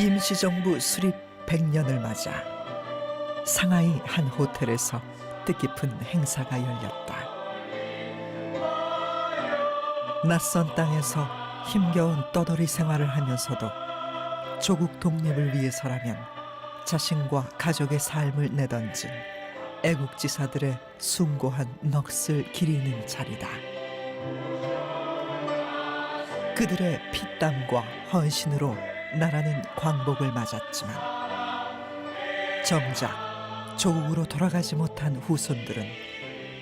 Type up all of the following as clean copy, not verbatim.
임시정부 수립 100년을 맞아 상하이 한 호텔에서 뜻깊은 행사가 열렸다. 낯선 땅에서 힘겨운 떠돌이 생활을 하면서도 조국 독립을 위해서라면 자신과 가족의 삶을 내던진 애국지사들의 숭고한 넋을 기리는 자리다. 그들의 피땀과 헌신으로 나라는 광복을 맞았지만 정작 조국으로 돌아가지 못한 후손들은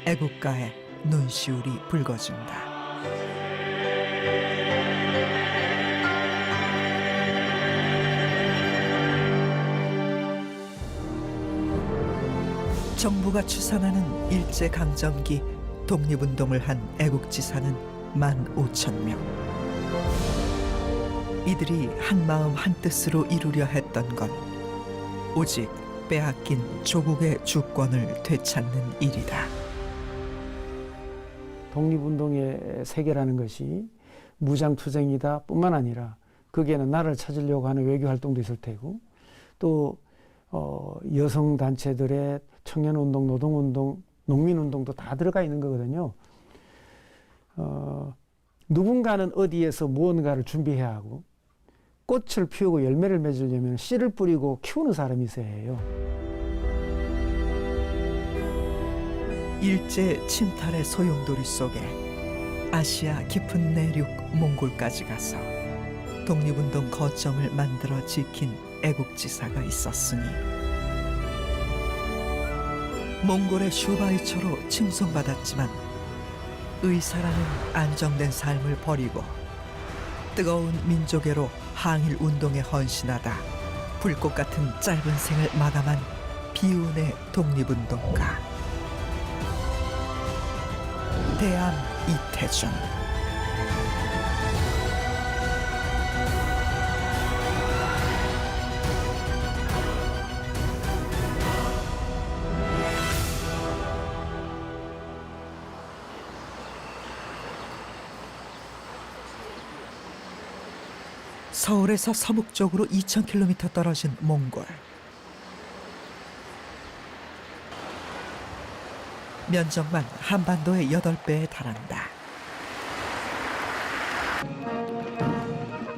애국가에 눈시울이 붉어진다. 정부가 추산하는 일제강점기 독립운동을 한 애국지사는 15,000명. 이들이 한마음 한뜻으로 이루려 했던 건 오직 빼앗긴 조국의 주권을 되찾는 일이다. 독립운동의 세계라는 것이 무장투쟁이다 뿐만 아니라 거기에는 나라를 찾으려고 하는 외교활동도 있을 테고 또 여성단체들의 청년운동, 노동운동, 농민운동도 다 들어가 있는 거거든요. 누군가는 어디에서 무언가를 준비해야 하고 꽃을 피우고 열매를 맺으려면 씨를 뿌리고 키우는 사람이 있어야 해요. 일제 침탈의 소용돌이 속에 아시아 깊은 내륙 몽골까지 가서 독립운동 거점을 만들어 지킨 애국지사가 있었으니 몽골의 슈바이처로 칭송받았지만 의사라는 안정된 삶을 버리고 뜨거운 민족애로 항일 운동에 헌신하다 불꽃 같은 짧은 생을 마감한 비운의 독립운동가 대암 이태준. 서울에서 서북쪽으로 2,000km 떨어진 몽골. 면적만 한반도의 8배에 달한다.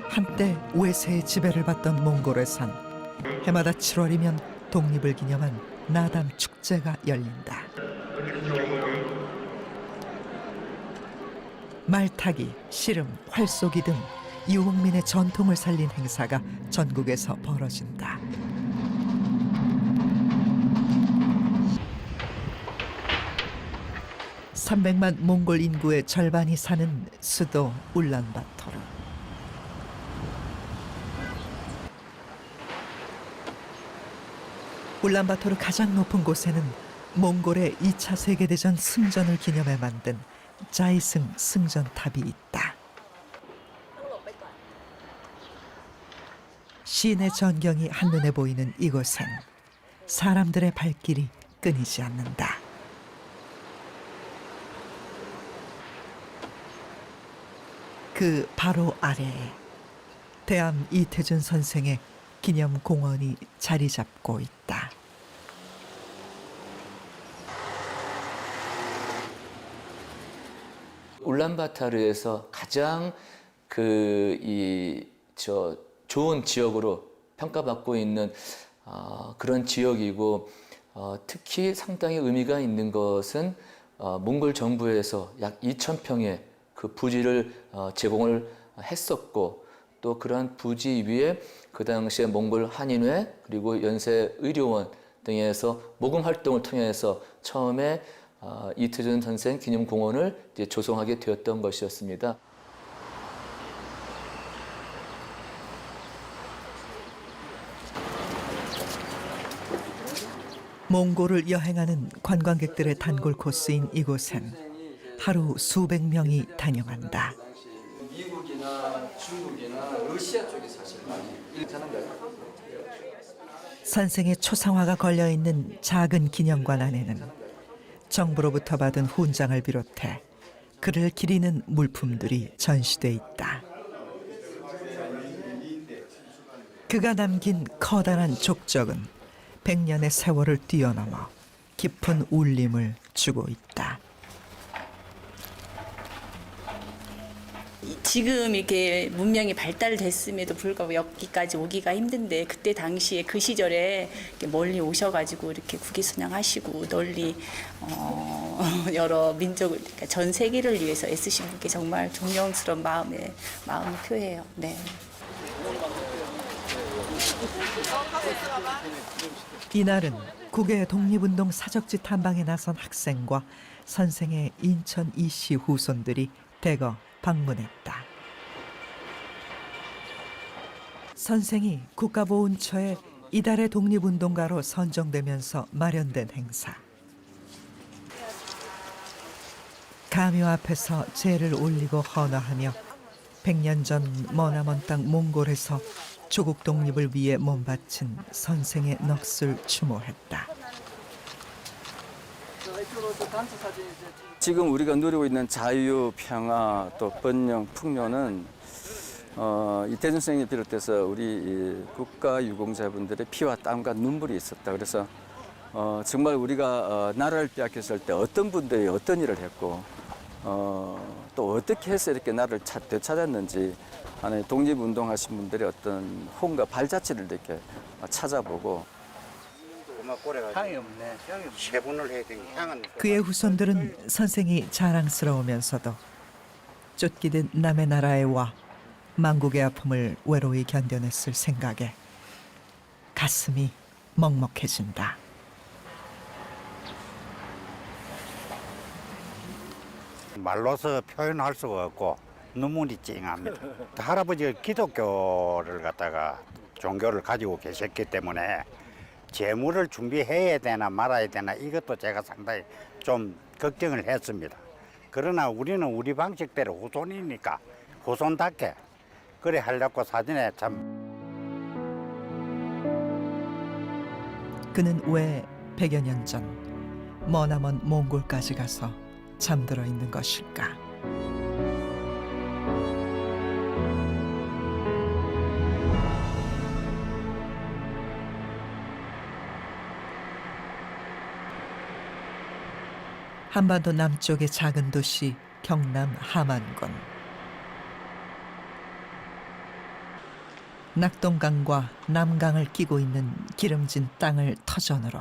한때 외세의 지배를 받던 몽골에선 해마다 7월이면 독립을 기념한 나담 축제가 열린다. 말타기, 씨름, 활쏘기 등 유목민의 전통을 살린 행사가 전국에서 벌어진다. (300만) 몽골 인구의 절반이 사는 수도 울란바토르. 울란바토르 가장 높은 곳에는 몽골의 2차 세계대전 승전을 기념해 만든 자이승 승전탑이 있다. 시내 전경이 한눈에 보이는 이곳엔 사람들의 발길이 끊이지 않는다. 그 바로 아래에 대암 이태준 선생의 기념 공원이 자리 잡고 있다. 울란바타르에서 가장 좋은 지역으로 평가받고 있는 그런 지역이고 특히 상당히 의미가 있는 것은 몽골 정부에서 약 2,000평의 그 부지를 제공을 했었고 또 그러한 부지 위에 그 당시에 몽골 한인회 그리고 연세의료원 등에서 모금 활동을 통해서 처음에 이태준 선생 기념공원을 이제 조성하게 되었던 것이었습니다. 몽골을 여행하는 관광객들의 단골 코스인 이곳엔 하루 수백 명이 다녀간다. 미국이나 중국이나 러시아 쪽에 사실 많이 괜찮은가요? 선생의 초상화가 걸려있는 작은 기념관 안에는 정부로부터 받은 훈장을 비롯해 그를 기리는 물품들이 전시돼 있다. 그가 남긴 커다란 족적은 100년의 세월을 뛰어넘어 깊은 울림을 주고 있다. 지금 이렇게 문명이 발달됐음에도 불구하고 여기까지 오기가 힘든데 그때 당시에 그 시절에 이렇게 멀리 오셔가지고 이렇게 국기순양하시고 널리 여러 민족을 그러니까 전 세계를 위해서 애쓰신 분께 정말 존경스러운 마음을 표해요. 네. 이날은 국외 독립운동 사적지 탐방에 나선 학생과 선생의 인천 이씨 후손들이 대거 방문했다. 선생이 국가보훈처에 이달의 독립운동가로 선정되면서 마련된 행사. 가묘 앞에서 제를 올리고 헌화하며 100년 전 머나먼 땅 몽골에서 조국 독립을 위해 몸바친 선생의 넋을 추모했다. 지금 우리가 누리고 있는 자유, 평화, 또 번영, 풍요는 이태준 선생님을 비롯해서 우리 이 국가 유공자분들의 피와 땀과 눈물이 있었다. 그래서 정말 우리가 나라를 빼앗겼을 때 어떤 분들이 어떤 일을 했고 또 어떻게 해서 이렇게 나라를 되찾았는지 안에 독립운동하신 분들의 어떤 혼과 발자취를 이렇게 찾아보고 향이 없네. 세분을 해야 되니 향은 그의 후손들은 선생이 자랑스러우면서도 쫓기듯 남의 나라에 와 망국의 아픔을 외로이 견뎌냈을 생각에 가슴이 먹먹해진다. 말로서 표현할 수가 없고 눈물이 찡합니다. 할아버지가 기독교를 갖다가 종교를 가지고 계셨기 때문에 재물을 준비해야 되나 말아야 되나 이것도 제가 상당히 좀 걱정을 했습니다. 그러나 우리는 우리 방식대로 후손이니까 후손답게 그래 하려고 사진에 참. 그는 왜 100여 년 전 머나먼 몽골까지 가서 잠들어 있는 것일까? 한반도 남쪽의 작은 도시 경남 함안군. 낙동강과 남강을 끼고 있는 기름진 땅을 터전으로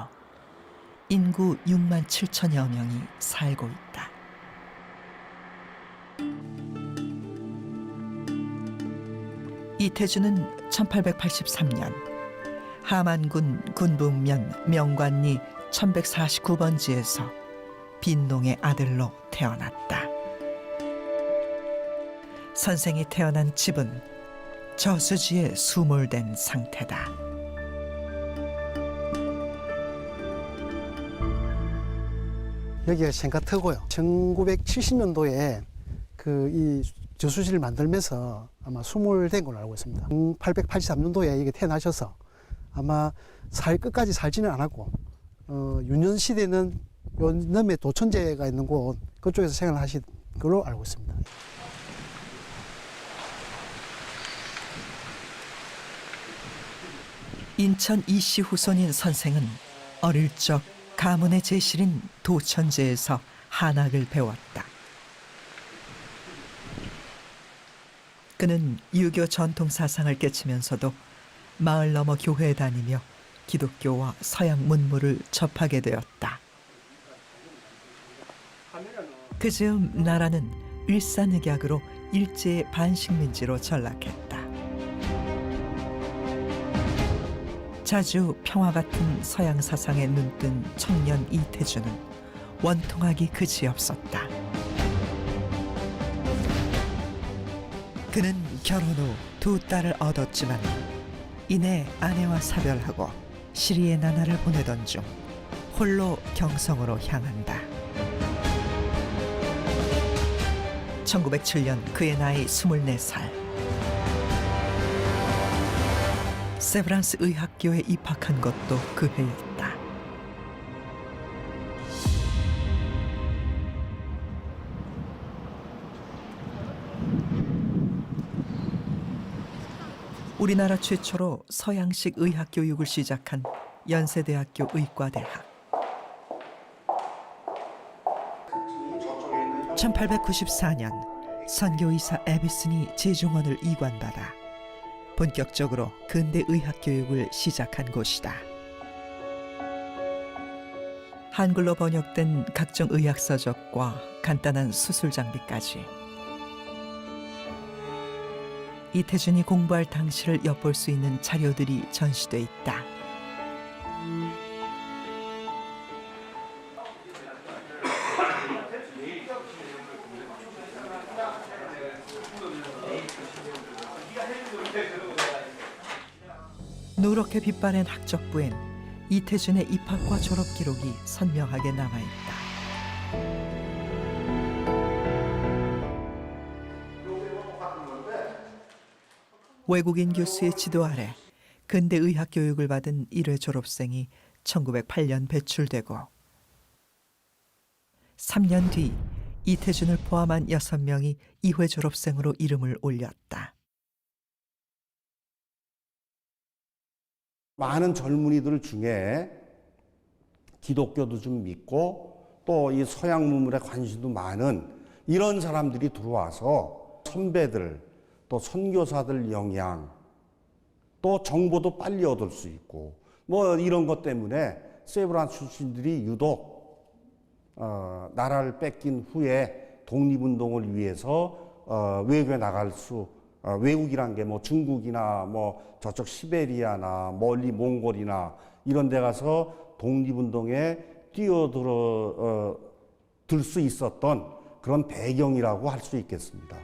인구 6만 7천여 명이 살고 있다. 이태준은 1883년 함안군 군북면 명관리 1149번지에서 빈농의 아들로 태어났다. 선생이 태어난 집은 저수지에 수몰된 상태다. 여기가 생카트고요. 1970년도에 이 저수지를 만들면서 아마 수몰된 걸로 알고 있습니다. 1883년도에 이게 태어나셔서 아마 끝까지 살지는 않았고 유년 시대는 요 넘에 도천제가 있는 곳 그쪽에서 생활하신 걸로 알고 있습니다. 인천 이씨 후손인 선생은 어릴 적 가문의 제실인 도천제에서 한학을 배웠다. 그는 유교 전통 사상을 깨치면서도 마을 넘어 교회에 다니며 기독교와 서양 문물을 접하게 되었다. 그 즈음 나라는 일산흑약으로 일제의 반식민지로 전락했다. 자주 평화 같은 서양 사상에 눈뜬 청년 이태준은 원통하기 그지없었다. 그는 결혼 후 2딸을 얻었지만 이내 아내와 사별하고 시리의 나날을 보내던 중 홀로 경성으로 향한다. 1907년 그의 나이 24살. 세브란스 의학교에 입학한 것도 그 해였다. 우리나라 최초로 서양식 의학 교육을 시작한 연세대학교 의과대학. 1894년 선교의사 에비슨이 제중원을 이관받아 본격적으로 근대 의학 교육을 시작한 곳이다. 한글로 번역된 각종 의학 서적과 간단한 수술 장비까지. 이태준이 공부할 당시를 엿볼 수 있는 자료들이 전시돼 있다. 누렇게 빛바랜 학적부엔 이태준의 입학과 졸업 기록이 선명하게 남아있다. 외국인 교수의 지도 아래 근대 의학 교육을 받은 1회 졸업생이 1908년 배출되고 3년 뒤 이태준을 포함한 6명이 2회 졸업생으로 이름을 올렸다. 많은 젊은이들 중에 기독교도 좀 믿고 또 이 서양 문물에 관심도 많은 이런 사람들이 들어와서 선배들 또 선교사들 영향 또 정보도 빨리 얻을 수 있고 뭐 이런 것 때문에 세브란스 출신들이 유독 나라를 뺏긴 후에 독립운동을 위해서 외국에 나갈 수 외국이란 게 뭐 중국이나 뭐 저쪽 시베리아나 멀리 몽골이나 이런 데 가서 독립운동에 뛰어들 수 있었던 그런 배경이라고 할 수 있겠습니다.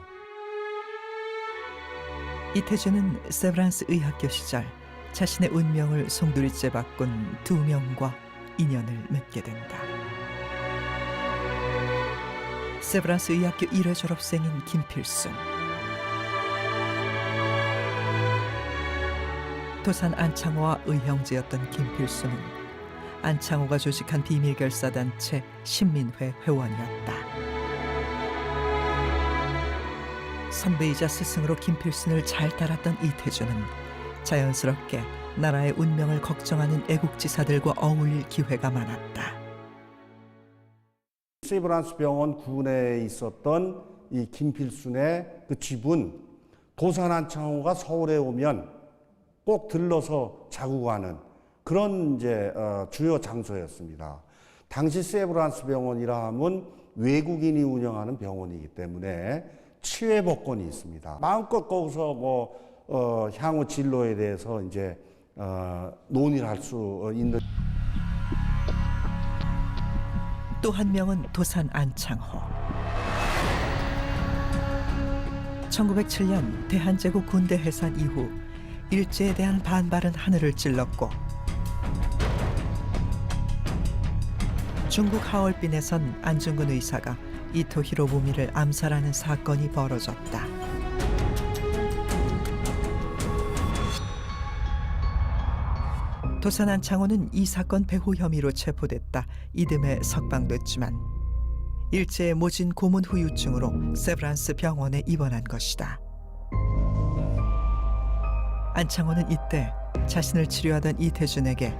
이태준은 세브란스 의학교 시절 자신의 운명을 송두리째 바꾼 2명과 인연을 맺게 된다. 세브란스 의학교 1회 졸업생인 김필순, 도산 안창호와 의형제였던 김필순은 안창호가 조직한 비밀결사단체 신민회 회원이었다. 선배이자 스승으로 김필순을 잘 따랐던 이태준은 자연스럽게 나라의 운명을 걱정하는 애국지사들과 어울릴 기회가 많았다. 세브란스 병원 구내에 있었던 이 김필순의 그 집은 도산 안창호가 서울에 오면 꼭 들러서 자고 가는 그런 이제 주요 장소였습니다. 당시 세브란스 병원이라 하면 외국인이 운영하는 병원이기 때문에 치외 복권이 있습니다. 마음껏 거기서 뭐 향후 진로에 대해서 이제 논의를 할 수 있는. 또 한 명은 도산 안창호. 1907년 대한제국 군대 해산 이후 일제에 대한 반발은 하늘을 찔렀고 중국 하얼빈에선 안중근 의사가 이토 히로부미를 암살하는 사건이 벌어졌다. 도산 안창호는 이 사건 배후 혐의로 체포됐다 이듬해 석방됐지만 일제의 모진 고문 후유증으로 세브란스 병원에 입원한 것이다. 안창호는 이때 자신을 치료하던 이태준에게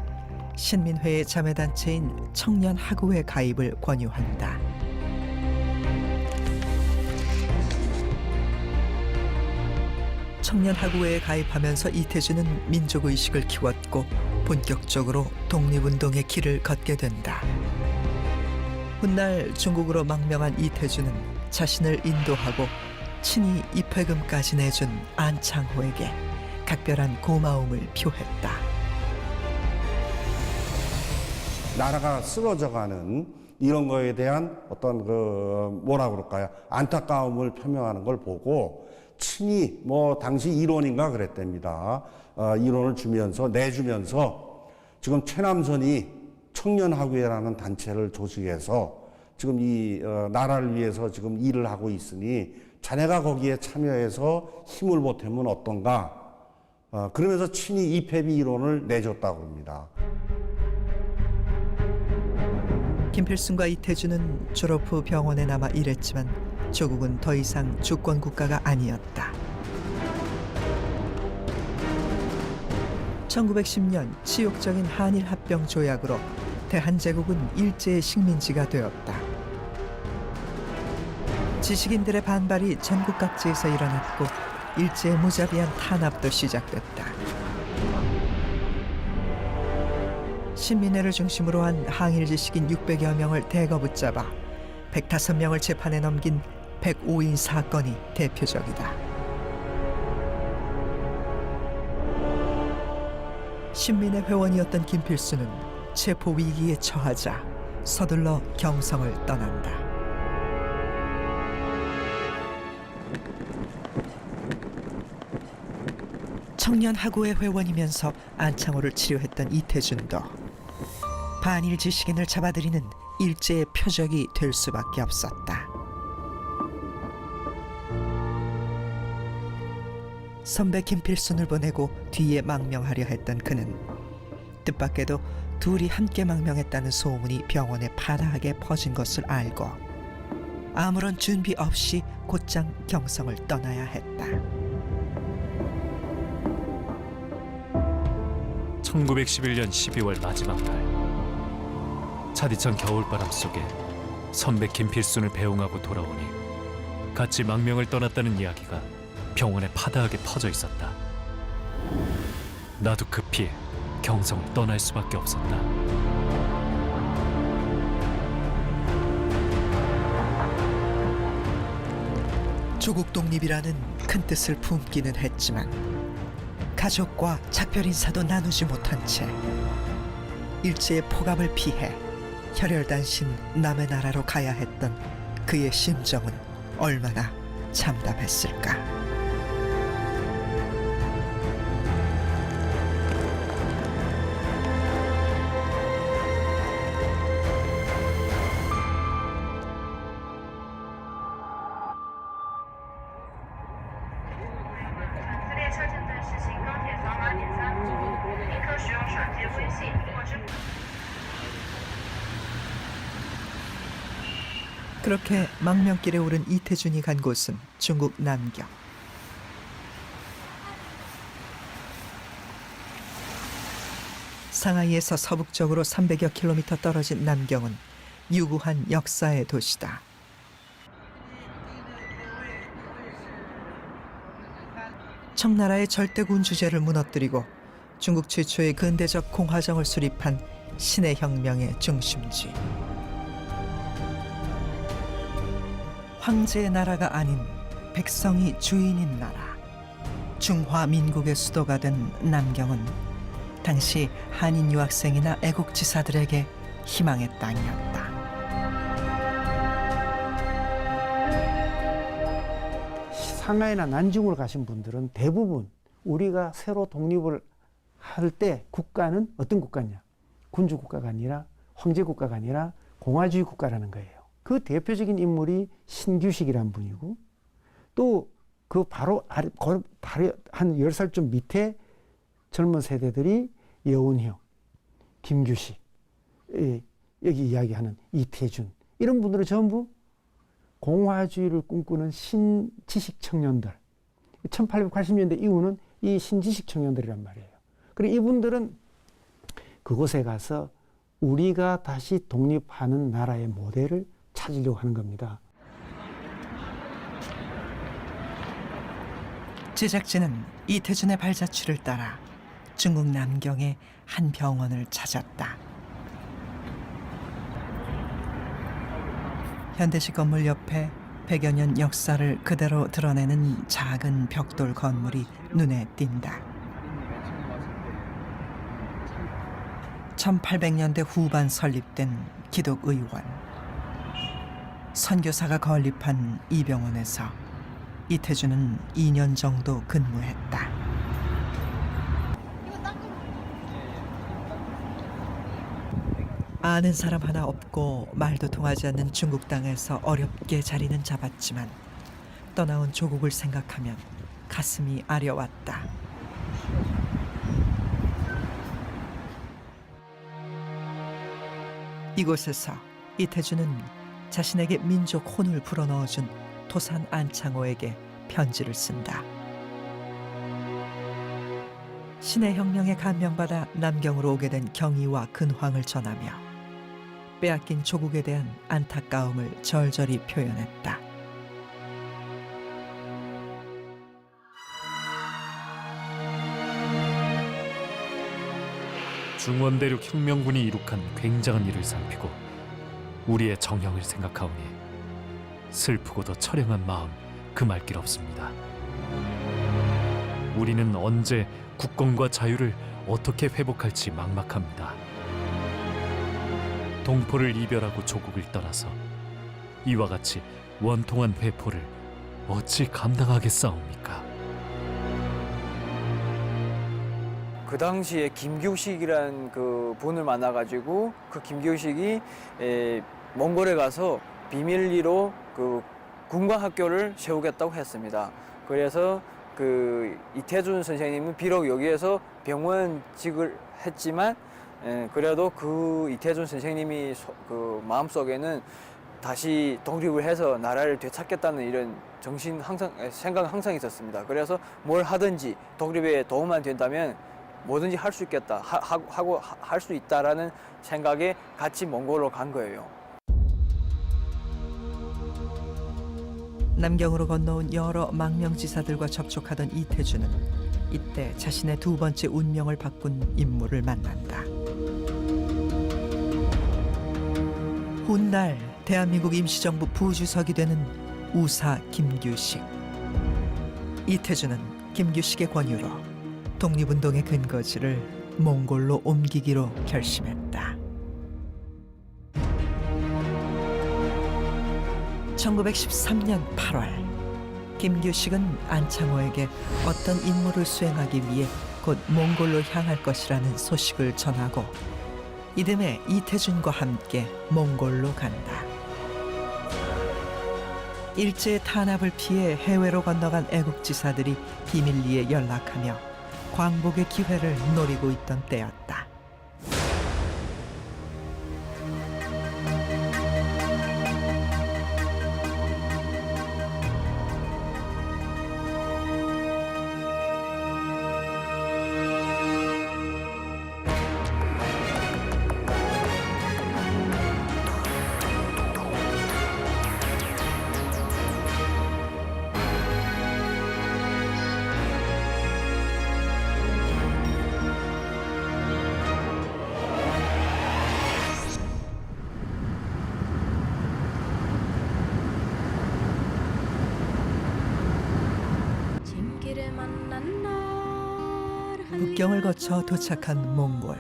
신민회의 자매단체인 청년하구회 가입을 권유한다. 청년하구회에 가입하면서 이태준은 민족의식을 키웠고 본격적으로 독립운동의 길을 걷게 된다. 훗날 중국으로 망명한 이태준은 자신을 인도하고 친히 입회금까지 내준 안창호에게 각별한 고마움을 표했다. 나라가 쓰러져가는 이런 거에 대한 어떤 그 뭐라 그럴까요? 안타까움을 표명하는 걸 보고 친히 뭐 당시 1원인가 그랬답니다. 1원을 주면서 내주면서 지금 최남선이 청년하구회라는 단체를 조직해서 지금 이 나라를 위해서 지금 일을 하고 있으니 자네가 거기에 참여해서 힘을 보태면 어떤가? 그러면서 친히 입회비 1원을 내줬다고 합니다. 김필순과 이태준은 졸업 후 병원에 남아 일했지만 조국은 더 이상 주권 국가가 아니었다. 1910년 치욕적인 한일 합병 조약으로 대한제국은 일제의 식민지가 되었다. 지식인들의 반발이 전국 각지에서 일어났고 일제의 무자비한 탄압도 시작됐다. 신민회를 중심으로 한 항일 지식인 600여 명을 대거 붙잡아 105명을 재판에 넘긴 105인 사건이 대표적이다. 신민회 회원이었던 김필수는 체포 위기에 처하자 서둘러 경성을 떠난다. 청년하고의 회원이면서 안창호를 치료했던 이태준도 반일 지식인을 잡아들이는 일제의 표적이 될 수밖에 없었다. 선배 김필순을 보내고 뒤에 망명하려 했던 그는 뜻밖에도 둘이 함께 망명했다는 소문이 병원에 파다하게 퍼진 것을 알고 아무런 준비 없이 곧장 경성을 떠나야 했다. 1911년 12월 마지막 날 차디찬 겨울바람 속에 선배 김필순을 배웅하고 돌아오니 같이 망명을 떠났다는 이야기가 병원에 파다하게 퍼져 있었다. 나도 급히 경성을 떠날 수밖에 없었다. 조국 독립이라는 큰 뜻을 품기는 했지만 가족과 작별 인사도 나누지 못한 채 일제의 폭압을 피해 혈혈단신 남의 나라로 가야 했던 그의 심정은 얼마나 참담했을까. 그렇게 망명길에 오른 이태준이 간 곳은 중국 남경. 상하이에서 서북쪽으로 300여 킬로미터 떨어진 남경은 유구한 역사의 도시다. 청나라의 절대군 주제를 무너뜨리고 중국 최초의 근대적 공화정을 수립한 신의 혁명의 중심지. 황제의 나라가 아닌 백성이 주인인 나라. 중화민국의 수도가 된 남경은 당시 한인 유학생이나 애국지사들에게 희망의 땅이었다. 상하이나 난징으로 가신 분들은 대부분 우리가 새로 독립을 할 때 국가는 어떤 국가냐? 군주 국가가 아니라 황제 국가가 아니라 공화주의 국가라는 거예요. 그 대표적인 인물이 신규식이라는 분이고 또 그 바로 한 10살 좀 밑에 젊은 세대들이 여운형, 김규식, 여기 이야기하는 이태준 이런 분들은 전부 공화주의를 꿈꾸는 신지식 청년들. 1880년대 이후는 이 신지식 청년들이란 말이에요. 그리고 이분들은 그곳에 가서 우리가 다시 독립하는 나라의 모델을 찾으려고 하는 겁니다. 제작진은 이태준의 발자취를 따라 중국 남경의 한 병원을 찾았다. 현대식 건물 옆에 100여 년 역사를 그대로 드러내는 작은 벽돌 건물이 눈에 띈다. 1800년대 후반 설립된 기독의원. 선교사가 건립한 이 병원에서 이태준은 2년 정도 근무했다. 아는 사람 하나 없고 말도 통하지 않는 중국 땅에서 어렵게 자리는 잡았지만 떠나온 조국을 생각하면 가슴이 아려왔다. 이곳에서 이태준은 자신에게 민족 혼을 불어넣어준 토산 안창호에게 편지를 쓴다. 신의 혁명에 감명받아 남경으로 오게 된 경의와 근황을 전하며 빼앗긴 조국에 대한 안타까움을 절절히 표현했다. 중원대륙 혁명군이 이룩한 굉장한 일을 살피고 우리의 정형을 생각하오니 슬프고도 처량한 마음 금할 길 없습니다. 우리는 언제 국권과 자유를 어떻게 회복할지 막막합니다. 동포를 이별하고 조국을 떠나서 이와 같이 원통한 회포를 어찌 감당하겠사옵니까? 그 당시에 김규식이란 그 분을 만나가지고 그 김규식이 몽골에 가서 비밀리로 그 군관학교를 세우겠다고 했습니다. 그래서 그 이태준 선생님은 비록 여기에서 병원직을 했지만 그래도 그 이태준 선생님이 그 마음속에는 다시 독립을 해서 나라를 되찾겠다는 이런 정신 생각은 항상 있었습니다. 그래서 뭘 하든지 독립에 도움만 된다면 뭐든지 할 수 있겠다 하고 할 수 있다라는 생각에 같이 몽골로 간 거예요. 남경으로 건너온 여러 망명지사들과 접촉하던 이태준은 이때 자신의 두 번째 운명을 바꾼 인물을 만난다. 훗날 대한민국 임시정부 부주석이 되는 우사 김규식. 이태준은 김규식의 권유로 독립운동의 근거지를 몽골로 옮기기로 결심했다. 1913년 8월 김규식은 안창호에게 어떤 임무를 수행하기 위해 곧 몽골로 향할 것이라는 소식을 전하고 이듬해 이태준과 함께 몽골로 간다. 일제의 탄압을 피해 해외로 건너간 애국지사들이 비밀리에 연락하며 광복의 기회를 노리고 있던 때였다. 국경을 거쳐 도착한 몽골.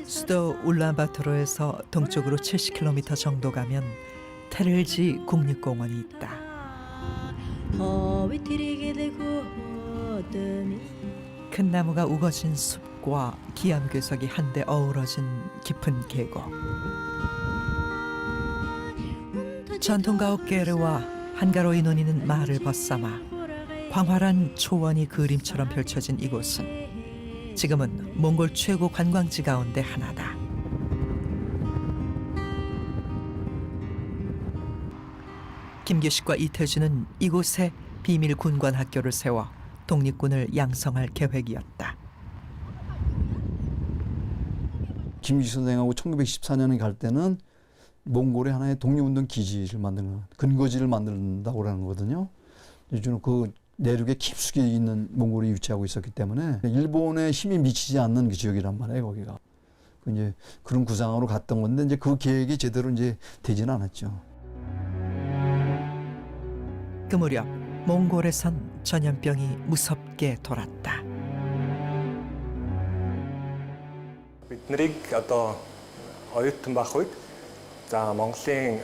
수도 울란바토르에서 동쪽으로 70km 정도 가면 테를지 국립공원이 있다. 큰 나무가 우거진 숲과 기암괴석이 한데 어우러진 깊은 계곡. 전통 가옥 게르와 한가로이 논이는 말을 벗삼아 광활한 초원이 그림처럼 펼쳐진 이곳은 지금은 몽골 최고 관광지 가운데 하나다. 김규식과 이태준은 이곳에 비밀 군관 학교를 세워 독립군을 양성할 계획이었다. 김규식 선생하고 1914년에 갈 때는 몽골의 하나의 독립운동 기지를 만드는 근거지를 만든다고 하는 거거든요. 요즘은 그 내륙에 깊숙이 있는 몽골이 위치하고 있었기 때문에 일본의 힘이 미치지 않는 그 지역이란 말이에요, 거기가. 이제 그런 구상으로 갔던 건데 이제 그 계획이 제대로 이제 되지는 않았죠. 그 무렵 몽골에선 전염병이 무섭게 돌았다. биднийг одоо оюутан байх үед за Монголын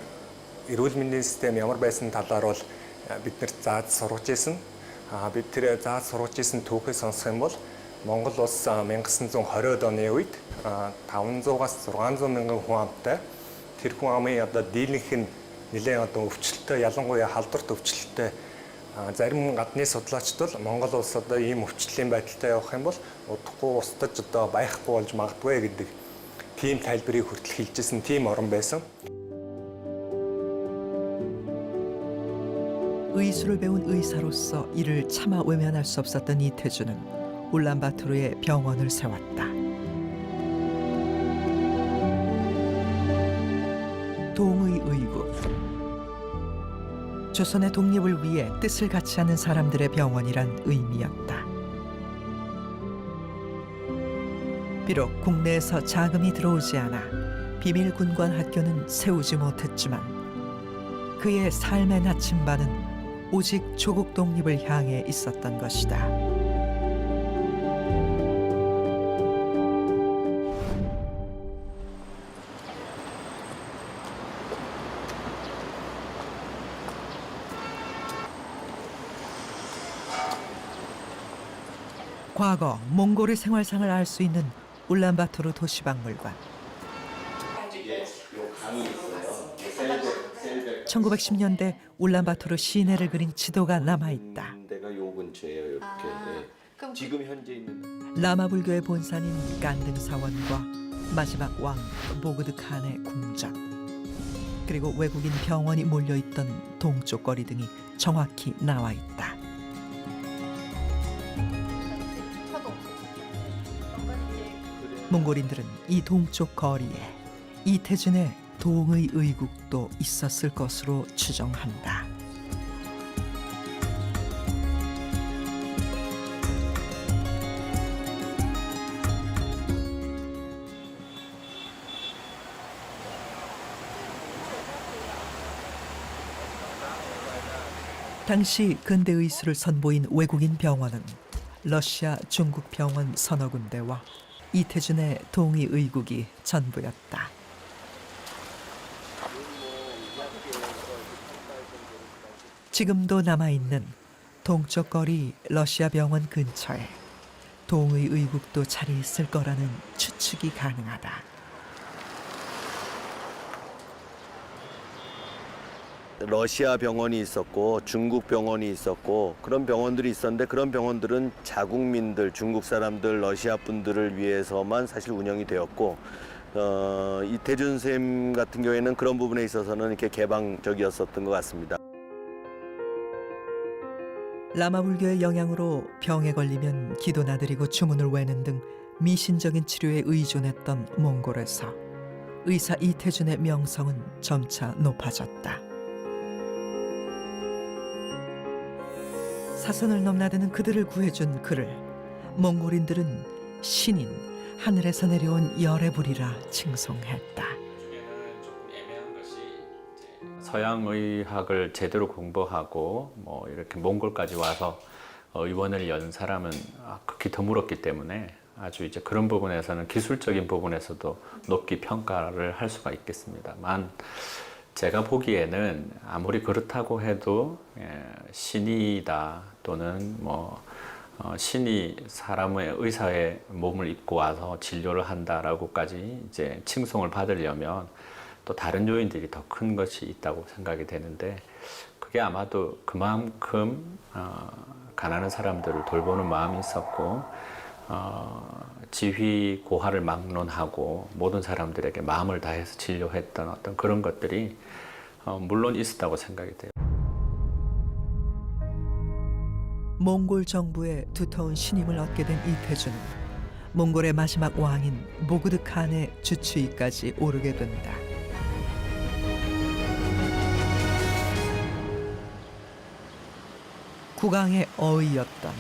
эрүүл мэндийн систем ямар байсан талаар бол бид нэр зааж сургаж ирсэн. Бид тэр зааж сургаж ирсэн түүхээ сонсох юм бол Монгол улс 1920-од оны үед 500-аас 600 мянган хүн амтай тэр хүн амын одоо дийлэнх нь нэлээд одоо өвчлөлтөй ялангуяа халдварт өвчлөлтөй зарим гадны судлаачид бол Монгол улс одоо ийм өвчлөлийн байдалтай явах юм бол удахгүй устдаж одоо байхгүй болж магадгүй гэдэг тийм тайлбарыг хүртэл хэлжсэн тийм орн байсан. 의술을 배운 의사로서 이를 차마 외면할 수 없었던 이태주는 울란바토르에 병원을 세웠다. 동의의국, 조선의 독립을 위해 뜻을 같이 하는 사람들의 병원이란 의미였다. 비록 국내에서 자금이 들어오지 않아 비밀 군관 학교는 세우지 못했지만 그의 삶의 나침반은 오직 조국 독립을 향해 있었던 것이다. 과거 몽골의 생활상을 알 수 있는 울란바토르 도시박물관. 1910년대 울란바토르 시내를 그린 지도가 남아있다. 데가 요 근처예요. 이렇게. 지금 현재 있는 라마 불교의 본산인 깐등사원과 마지막 왕 보그드 칸의 궁전, 그리고 외국인 병원이 몰려있던 동쪽 거리 등이 정확히 나와 있다. 몽골인들은 이 동쪽 거리에 이태준의 동의의국도 있었을 것으로 추정한다. 당시 근대 의술을 선보인 외국인 병원은 러시아, 중국 병원 서너 군데와 이태준의 동의의국이 전부였다. 지금도 남아있는 동쪽 거리 러시아 병원 근처에 동의의국도 자리 있을 거라는 추측이 가능하다. 러시아 병원이 있었고 중국 병원이 있었고 그런 병원들이 있었는데 그런 병원들은 자국민들, 중국 사람들, 러시아 분들을 위해서만 사실 운영이 되었고 이태준 쌤 같은 경우에는 그런 부분에 있어서는 이렇게 개방적이었었던 것 같습니다. 라마 불교의 영향으로 병에 걸리면 기도나 드리고 주문을 외는 등 미신적인 치료에 의존했던 몽골에서 의사 이태준의 명성은 점차 높아졌다. 사선을 넘나드는 그들을 구해준 그를 몽골인들은 신인, 하늘에서 내려온 열의 불이라 칭송했다. 서양의학을 제대로 공부하고 뭐 이렇게 몽골까지 와서 의원을 연 사람은 극히 드물었기 때문에 아주 이제 그런 부분에서는 기술적인 부분에서도 높게 평가를 할 수가 있겠습니다만, 제가 보기에는 아무리 그렇다고 해도 신이다 또는 뭐 신이 사람의 의사의 몸을 입고 와서 진료를 한다라고까지 이제 칭송을 받으려면 또 다른 요인들이 더 큰 것이 있다고 생각이 되는데, 그게 아마도 그만큼 가난한 사람들을 돌보는 마음이 있었고 지휘 고하를 막론하고 모든 사람들에게 마음을 다해서 진료했던 어떤 그런 것들이 물론 있었다고 생각이 돼요. 몽골 정부의 두터운 신임을 얻게 된 이태준은 몽골의 마지막 왕인 보그드 칸의 주치의까지 오르게 된다. 국왕의 어의였던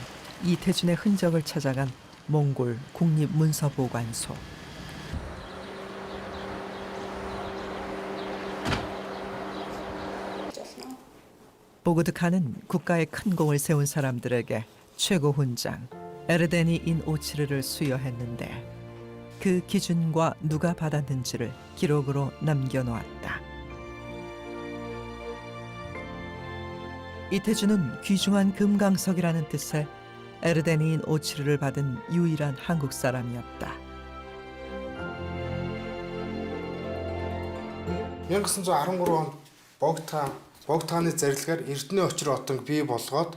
이태준의 흔적을 찾아간 몽골 국립문서보관소. 보그드 칸은 국가에 큰 공을 세운 사람들에게 최고 훈장 에르데니 인 오치르를 수여했는데 그 기준과 누가 받았는지를 기록으로 남겨놓았다. 이태준은 귀중한 금강석이라는 뜻의 에르데니 인 오치르를 받은 유일한 한국 사람이었다. 1913 онд Богдхааны зарилгаар Эрдэнэ очир одонг бий болгоод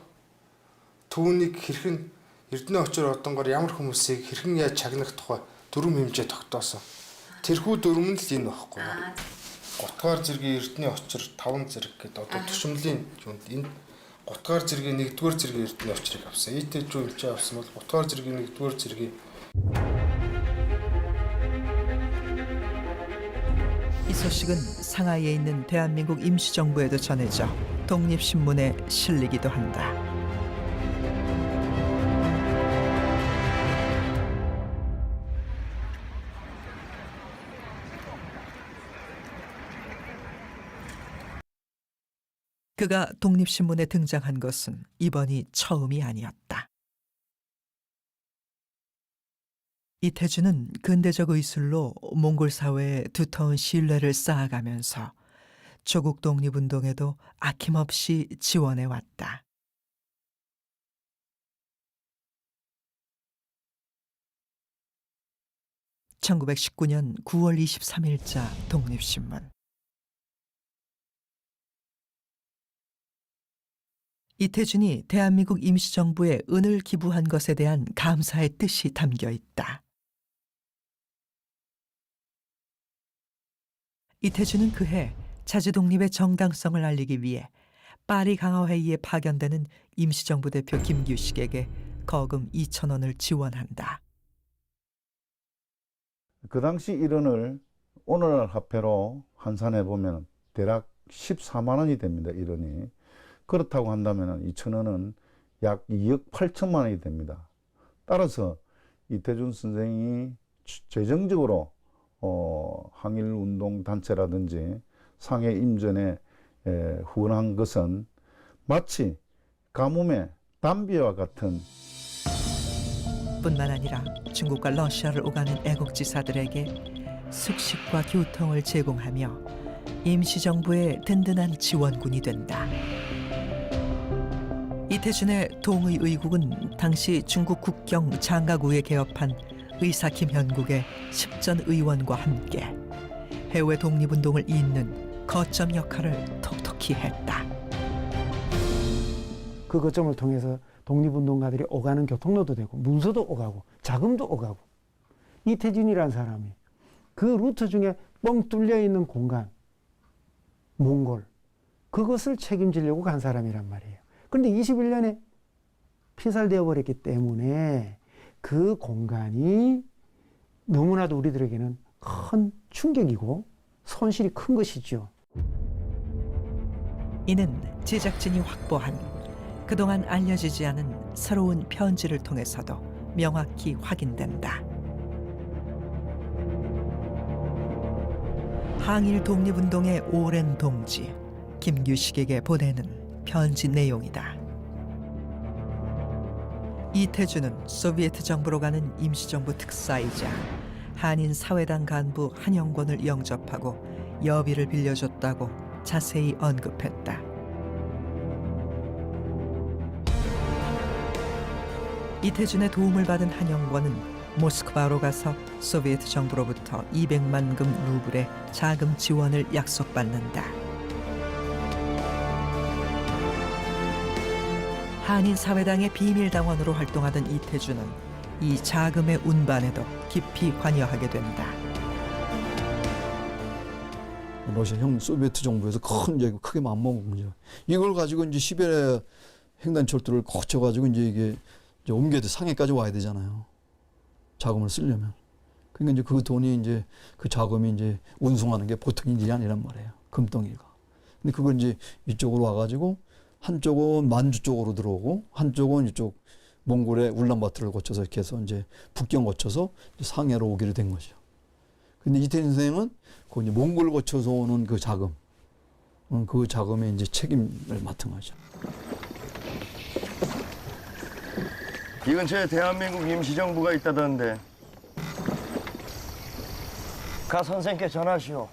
түүнийг хэрхэн Эрдэнэ очир одонгоор ямар хүмүүсийг хэрхэн яаж чагнах тухай дүрм хэмжээ тогтоосон. Тэрхүү дүрм нь л энэ багхгүй юу. 3 дугаар зэргийн Эрдэнэ очир 5 зэрэг гэдэг одоо төшмөлийн юунд энэ 3 дугаар зэргийн 1 дугаар зэргийн эрдэнэ очрыг авсан. ИТ зүйлчээ авсан бол 3 дугаар зэргийн 1 дугаар зэргийн 이 소식은 상하이에 있는 대한민국 임시정부에도 전해져 독립신문에 실리기도 한다. 그가 독립신문에 등장한 것은 이번이 처음이 아니었다. 이태준은 근대적 의술로 몽골 사회에 두터운 신뢰를 쌓아가면서 조국 독립운동에도 아낌없이 지원해왔다. (1919년 9월 23일자) 독립신문. 이태준이 대한민국 임시정부에 은을 기부한 것에 대한 감사의 뜻이 담겨 있다. 이태준은 그해 자주독립의 정당성을 알리기 위해 파리 강화회의에 파견되는 임시정부 대표 김규식에게 거금 2,000원을 지원한다. 그 당시 1원을 오늘날 화폐로 환산해 보면 대략 14만 원이 됩니다. 1원이. 그렇다고 한다면 2,000원은 약 2억 8천만 원이 됩니다. 따라서 이태준 선생이 재정적으로 항일운동단체라든지 상해 임전에 후원한 것은 마치 가뭄의 담비와 같은 뿐만 아니라 중국과 러시아를 오가는 애국지사들에게 숙식과 교통을 제공하며 임시정부의 든든한 지원군이 된다. 이태준의 동의 의국은 당시 중국 국경 장가구에 개업한 의사 김현국의 십전 의원과 함께 해외 독립운동을 잇는 거점 역할을 톡톡히 했다. 그 거점을 통해서 독립운동가들이 오가는 교통로도 되고 문서도 오가고 자금도 오가고 이태준이라는 사람이 그 루트 중에 뻥 뚫려 있는 공간 몽골 그것을 책임지려고 간 사람이란 말이에요. 그런데 21년에 피살되어 버렸기 때문에 그 공간이 너무나도 우리들에게는 큰 충격이고 손실이 큰 것이죠. 이는 제작진이 확보한 그동안 알려지지 않은 새로운 편지를 통해서도 명확히 확인된다. 항일 독립운동의 오랜 동지 김규식에게 보내는 편지 내용이다. 이태준은 소비에트 정부로 가는 임시정부 특사이자 한인 사회당 간부 한영권을 영접하고 여비를 빌려줬다고 자세히 언급했다. 이태준의 도움을 받은 한영권은 모스크바로 가서 소비에트 정부로부터 200만 금 루블의 자금 지원을 약속받는다. 한인 사회당의 비밀당원으로 활동하던 이태준은 이 자금의 운반에도 깊이 관여하게 된다. 러시아형 소비에트 정부에서 큰 이제 크게 맘먹은 거죠. 이걸 가지고 이제 시베리아 횡단철도를 거쳐가지고 이제 이게 이제 옮겨야 돼. 상해까지 와야 되잖아요. 자금을 쓰려면. 그러니까 이제 그 돈이 이제 그 자금이 이제 운송하는 게 보통 일이 아니란 말이에요. 금덩이가. 근데 그걸 이제 이쪽으로 와가지고 한쪽은 만주 쪽으로 들어오고 한쪽은 이쪽 몽골의 울란바토르를 거쳐서 이렇게 해서 이제 북경 거쳐서 상해로 오기로 된 거죠. 근데 이태준 선생은 그 이제 몽골을 거쳐서 오는 그 자금, 그 자금에 이제 책임을 맡은 거죠. 이 근처에 대한민국 임시정부가 있다던데. 가 선생께 전하시오.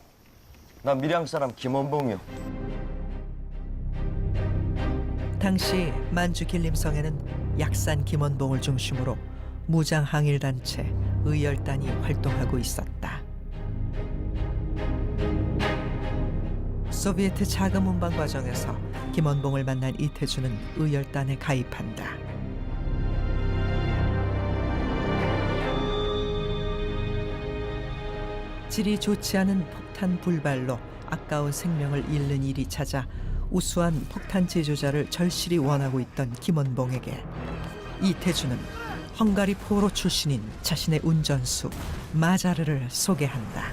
나 밀양 사람 김원봉이요. 당시 만주 길림성에는 약산 김원봉을 중심으로 무장 항일 단체 의열단이 활동하고 있었다. 소비에트 자금 운반 과정에서 김원봉을 만난 이태준은 의열단에 가입한다. 질이 좋지 않은 폭탄 불발로 아까운 생명을 잃는 일이 찾아 우수한 폭탄 제조자를 절실히 원하고 있던 김원봉에게 이태준은 헝가리 포로 출신인 자신의 운전수 마자르를 소개한다.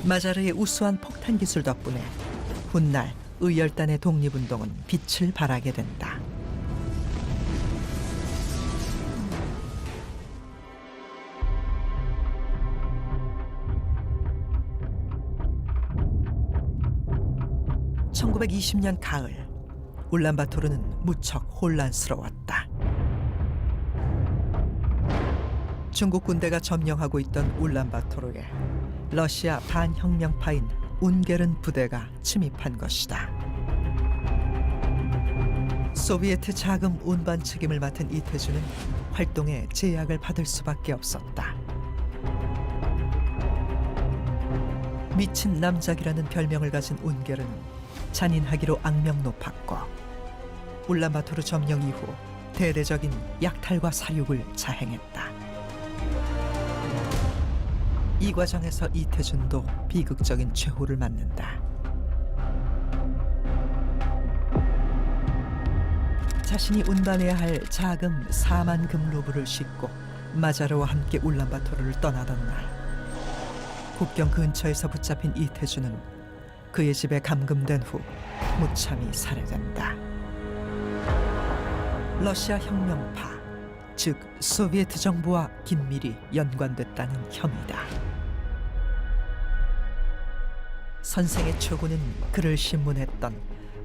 마자르의 우수한 폭탄 기술 덕분에 훗날 의열단의 독립운동은 빛을 발하게 된다. (1920년) 가을, 울란바토르는 무척 혼란스러웠다. 중국 군대가 점령하고 있던 울란바토르에 러시아 반혁명파인 운게른 부대가 침입한 것이다. 소비에트 자금 운반 책임을 맡은 이태준은 활동에 제약을 받을 수밖에 없었다. 미친 남작이라는 별명을 가진 운게른은 잔인하기로 악명 높았고 울란바토르 점령 이후 대대적인 약탈과 살육을 자행했다. 이 과정에서 이태준도 비극적인 최후를 맞는다. 자신이 운반해야 할 자금 4만 금 루블을 싣고 마자르와 함께 울란바토르를 떠나던 날, 국경 근처에서 붙잡힌 이태준은 그의 집에 감금된 후 무참히 살해된다. 러시아 혁명파, 즉 소비에트 정부와 긴밀히 연관됐다는 혐의다. 선생의 초구는 그를 신문했던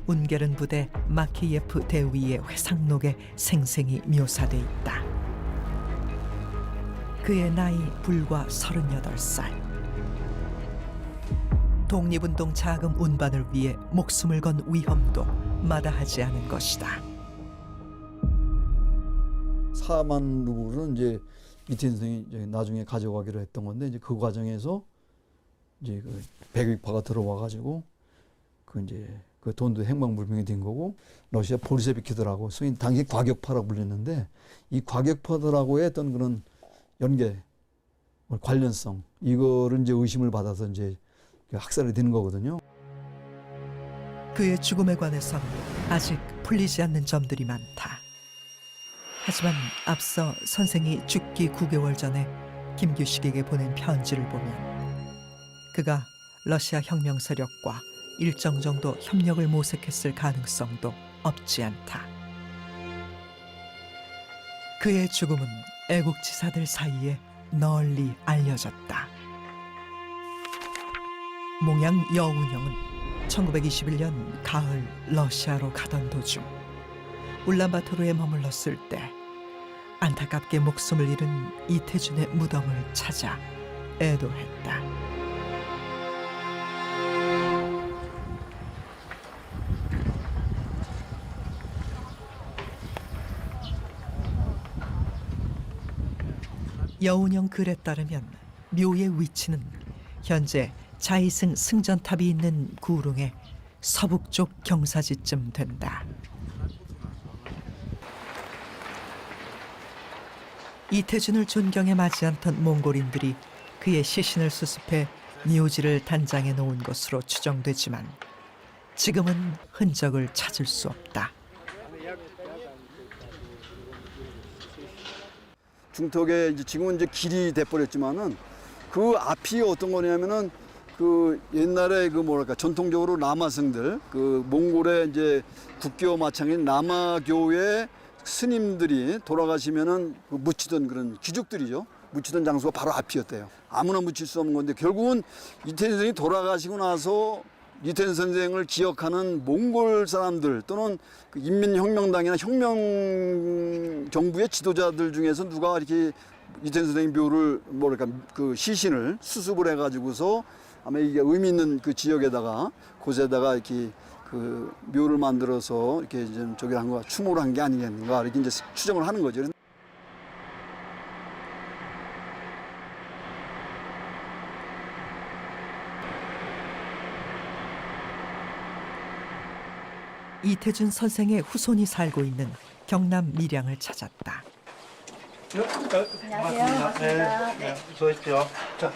운게른 부대 마키예프 대위의 회상록에 생생히 묘사돼 있다. 그의 나이 불과 38살. 독립운동 자금 운반을 위해 목숨을 건 위험도 마다하지 않은 것이다. 4만 루블은 이제 이태준 선생이 이제 나중에 가져가기로 했던 건데, 이제 그 과정에서 이제 그 백위파가 들어와 가지고 그 돈도 행방불명이 된 거고, 러시아 볼셰비키들하고 소위 당시 과격파라고 불렸는데, 이 과격파들하고의 어떤 그런 연계, 관련성, 이거를 이제 의심을 받아서 이제 학살이 되는 거거든요. 그의 죽음에 관해선 아직 풀리지 않는 점들이 많다. 하지만 앞서 선생이 죽기 9개월 전에 김규식에게 보낸 편지를 보면 그가 러시아 혁명 세력과 일정 정도 협력을 모색했을 가능성도 없지 않다. 그의 죽음은 애국지사들 사이에 널리 알려졌다. 몽양 여운형은 1921년 가을 러시아로 가던 도중 울란바토르에 머물렀을 때 안타깝게 목숨을 잃은 이태준의 무덤을 찾아 애도했다. 여운형 글에 따르면 묘의 위치는 현재 자이승 승전탑이 있는 구릉의 서북쪽 경사지쯤 된다. 이태준을 존경에 맞지 않던 몽골인들이 그의 시신을 수습해 묘지를 단장해 놓은 것으로 추정되지만 지금은 흔적을 찾을 수 없다. 중턱에 이제 지금은 이제 길이 돼버렸지만은 그 앞이 어떤 거냐면은 그 옛날에 그 뭐랄까 전통적으로 라마승들, 그 몽골의 이제 국교 마창인 라마교의 스님들이 돌아가시면은 그 묻히던 그런 기죽들이죠. 묻히던 장소가 바로 앞이었대요. 아무나 묻힐 수 없는 건데, 결국은 이태준 선생이 돌아가시고 나서 이태준 선생을 기억하는 몽골 사람들 또는 그 인민혁명당이나 혁명 정부의 지도자들 중에서 누가 이렇게 이태준 선생의 묘를 뭐랄까 그 시신을 수습을 해가지고서 아마 이게 의미 있는 그 지역에다가 곳에다가 이렇게 그 묘를 만들어서 이렇게 좀 저기 한 거 추모를 한 게 아니겠는가 이렇게 이제 추정을 하는 거죠. 이태준 선생의 후손이 살고 있는 경남 밀양을 찾았다. 안녕하세요. 반갑습니다. 네. 수고하십시오. 자,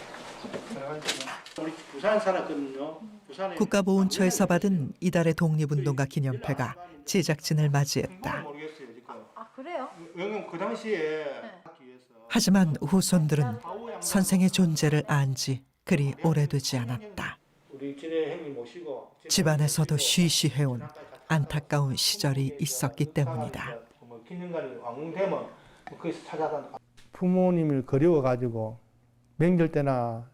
들어가시죠. 우리 부산 살았거든요. 부산에 국가보훈처에서 받은 이달의 독립운동가 기념패가 제작진을 맞이했다. 모르겠어요 지금. 아 그래요? 왜냐면 그 당시에 하지만 후손들은 선생의 존재를 안 지 그리 오래되지 않았다. 우리 진해 형님 모시고 집안에서도 쉬쉬해온 안타까운 시절이 있었기 때문이다. 기념관이 왕궁되면 거기서 찾아가. 부모님을 그리워가지고 명절 때나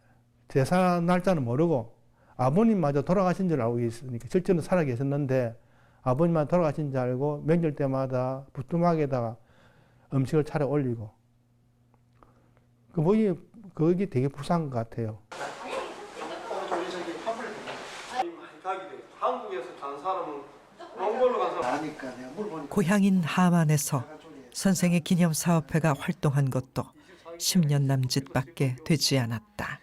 제사 날짜는 모르고 아버님마저 돌아가신 줄 알고 있으니까 실제로 살아 계셨는데 아버님만 돌아가신 줄 알고 명절 때마다 부뚜막에다가 음식을 차려 올리고 그게 되게 불쌍한 것 같아요. 한국에서 간 사람은 몽골로 간 사람 아니까 내가 물어보니까. 고향인 하만에서 선생의 기념사업회가 활동한 것도 10년 남짓밖에 되지 않았다.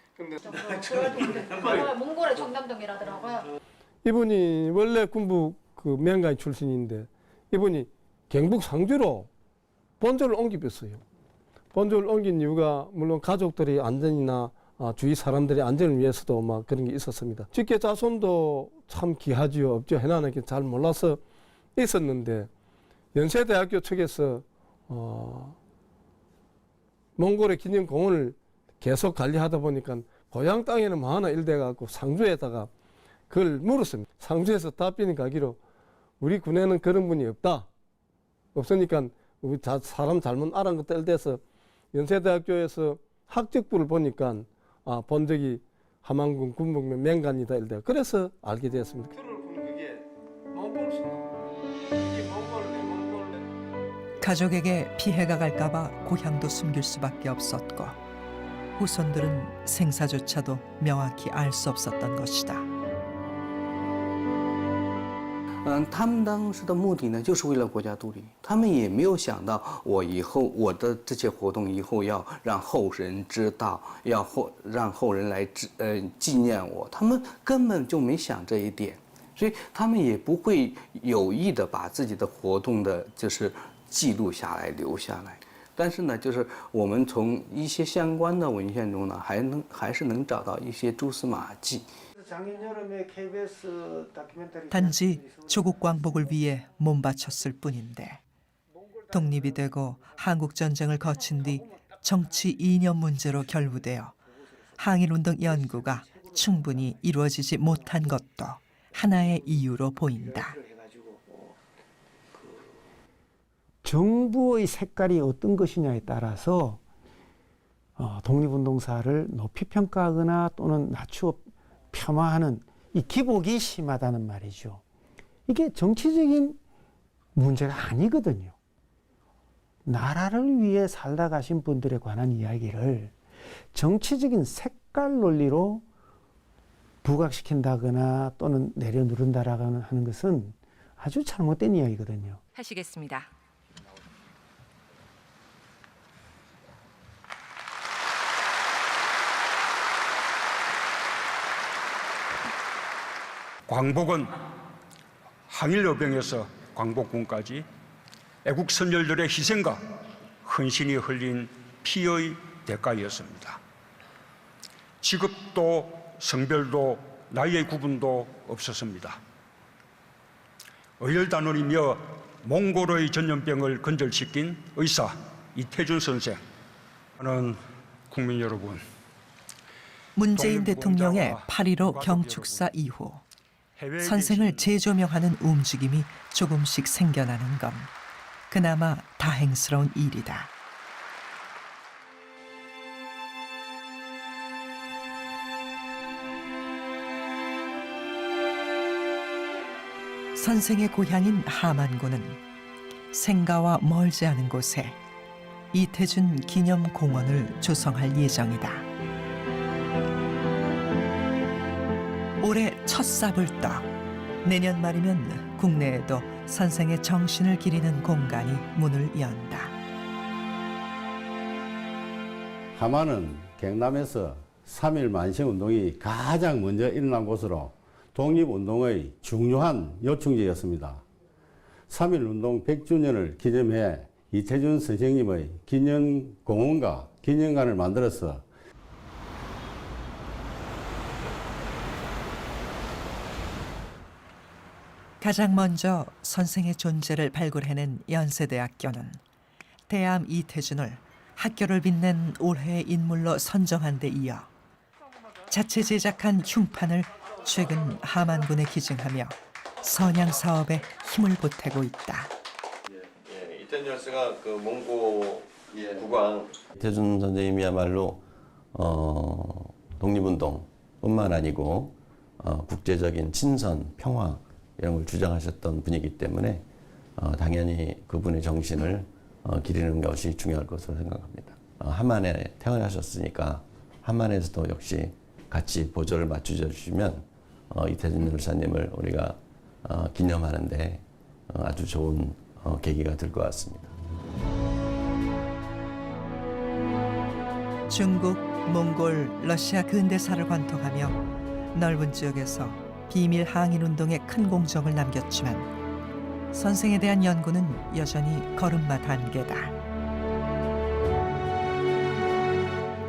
몽골의 청담동이라더라고요. 이분이 원래 군부 그 명가인 출신인데 이분이 경북 상주로 본조를 옮기었어요. 본조를 옮긴 이유가 물론 가족들의 안전이나 주위 사람들의 안전을 위해서도 막 그런 게 있었습니다. 직계 자손도 참 귀하지요. 없죠. 해나는 게 잘 몰라서 있었는데 연세대학교 측에서 몽골의 기념공원을 계속 관리하다 보니까 고향 땅에는 뭐 하나 일돼 갖고 상주에다가 그걸 물었습니다. 상주에서 답변이 가기로 우리 군에는 그런 분이 없다. 없으니까 우리 사람 잘못 알은 것들 돼서 연세대학교에서 학적부를 보니까 본적이 함안군 군북면 맹간이다 일대. 그래서 알게 되었습니다. 가족에게 피해가 갈까봐 고향도 숨길 수밖에 없었고 후손들은 생사조차도 명확히 알 수 없었던 것이다. 他们当时的目的呢，就是为了国家独立。他们也没有想到，我以后我的这些活动以后要让后人知道，让后人来纪念我。他们根本就没想这一点，所以他们也不会有意的把自己的活动的就是记录下来留下来。但是呢，就是我们从一些相关的文献中呢，还是能找到一些蛛丝马迹。 단지 조국 광복을 위해 몸바쳤을 뿐인데 독립이 되고 한국전쟁을 거친 뒤 정치 이념 문제로 결부되어 항일운동 연구가 충분히 이루어지지 못한 것도 하나의 이유로 보인다. 정부의 색깔이 어떤 것이냐에 따라서 독립운동사를 높이 평가하거나 또는 낮추어 폄하하는 이 기복이 심하다는 말이죠. 이게 정치적인 문제가 아니거든요. 나라를 위해 살다 가신 분들에 관한 이야기를 정치적인 색깔 논리로 부각시킨다거나 또는 내려누른다라고 하는 것은 아주 잘못된 이야기거든요. 하시겠습니다. 광복은 항일여병에서 광복군까지 애국 선열들의 희생과 헌신이 흘린 피의 대가였습니다. 직업도 성별도 나이의 구분도 없었습니다. 의열단원이며 몽골의 전염병을 근절시킨 의사 이태준 선생, 저는 국민 여러분, 문재인 대통령의 8.15 경축사 이후 선생을 재조명하는 움직임이 조금씩 생겨나는 건 그나마 다행스러운 일이다. 선생의 고향인 하만군은 생가와 멀지 않은 곳에 이태준 기념공원을 조성할 예정이다. 올해 첫 삽을 떠 내년 말이면 국내에도 선생의 정신을 기리는 공간이 문을 연다. 하만은 경남에서 3.1 만세운동이 가장 먼저 일어난 곳으로 독립운동의 중요한 요충지였습니다. 3.1운동 100주년을 기념해 이태준 선생님의 기념공원과 기념관을 만들어서 가장 먼저 선생의 존재를 발굴해낸 연세대학교는 대암 이태준을 학교를 빛낸 올해의 인물로 선정한 데 이어 자체 제작한 흉판을 최근 함안군에 기증하며 선양 사업에 힘을 보태고 있다. 이태준 열사가 그 몽고 국왕 이태준 선생님이야말로 독립운동뿐만 아니고 국제적인 친선, 평화 이런 걸 주장하셨던 분이기 때문에 당연히 그분의 정신을 기리는 것이 중요할 것으로 생각합니다. 함안에 태어나셨으니까 함안에서도 역시 같이 보조를 맞춰 주시면 이태준 열사님을 우리가 기념하는데 아주 좋은 계기가 될 것 같습니다. 중국, 몽골, 러시아 근대사를 관통하며 넓은 지역에서 비밀 항일운동에 큰 공적을 남겼지만 선생에 대한 연구는 여전히 걸음마 단계다.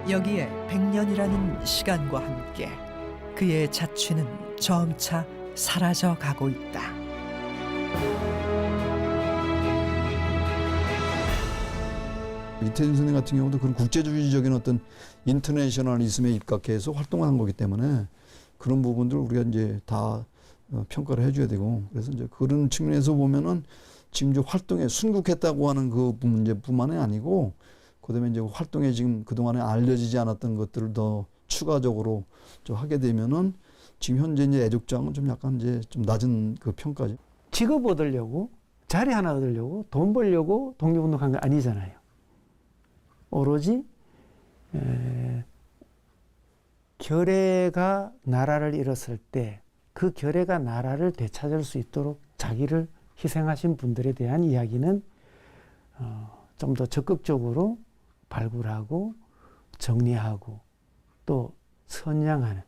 여기에 100년이라는 시간과 함께 그의 자취는 점차 사라져 가고 있다. 이태준 선생 같은 경우도 그런 국제주의적인 어떤 인터내셔널리즘에 입각해서 활동한 거기 때문에 그런 부분들을 우리가 이제 다 평가를 해줘야 되고, 그래서 이제 그런 측면에서 보면은 지금 이제 활동에 순국했다고 하는 그 문제뿐만이 아니고, 그다음에 이제 활동에 지금 그동안에 알려지지 않았던 것들을 더 추가적으로 좀 하게 되면은 지금 현재 이제 애족장은 좀 약간 이제 좀 낮은 그 평가죠. 직업 얻으려고, 자리 하나 얻으려고, 돈 벌려고 독립운동한 거 아니잖아요. 오로지 결의가 나라를 잃었을 때 그 결의가 나라를 되찾을 수 있도록 자기를 희생하신 분들에 대한 이야기는 좀 더 적극적으로 발굴하고 정리하고 또 선양하는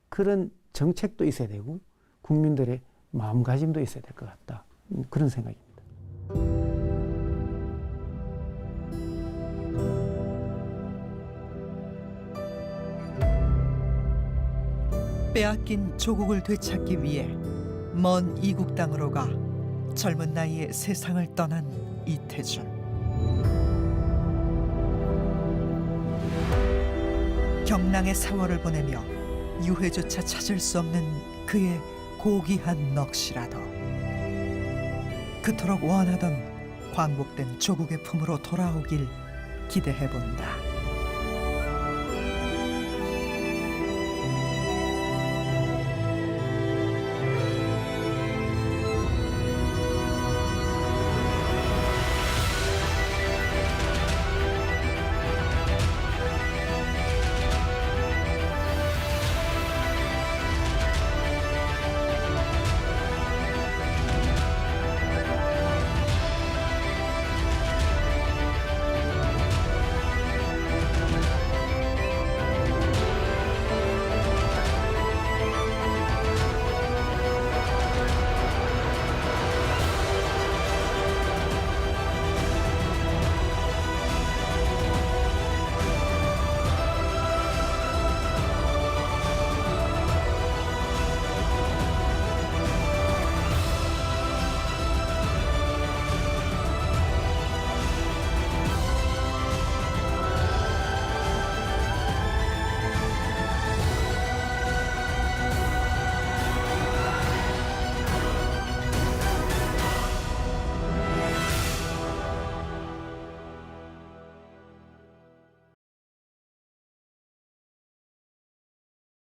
그런 정책도 있어야 되고 국민들의 마음가짐도 있어야 될 것 같다. 그런 생각입니다. 빼앗긴 조국을 되찾기 위해 먼 이국 땅으로 가 젊은 나이에 세상을 떠난 이태준. 경랑의 세월을 보내며 유해조차 찾을 수 없는 그의 고귀한 넋이라도 그토록 원하던 광복된 조국의 품으로 돌아오길 기대해본다.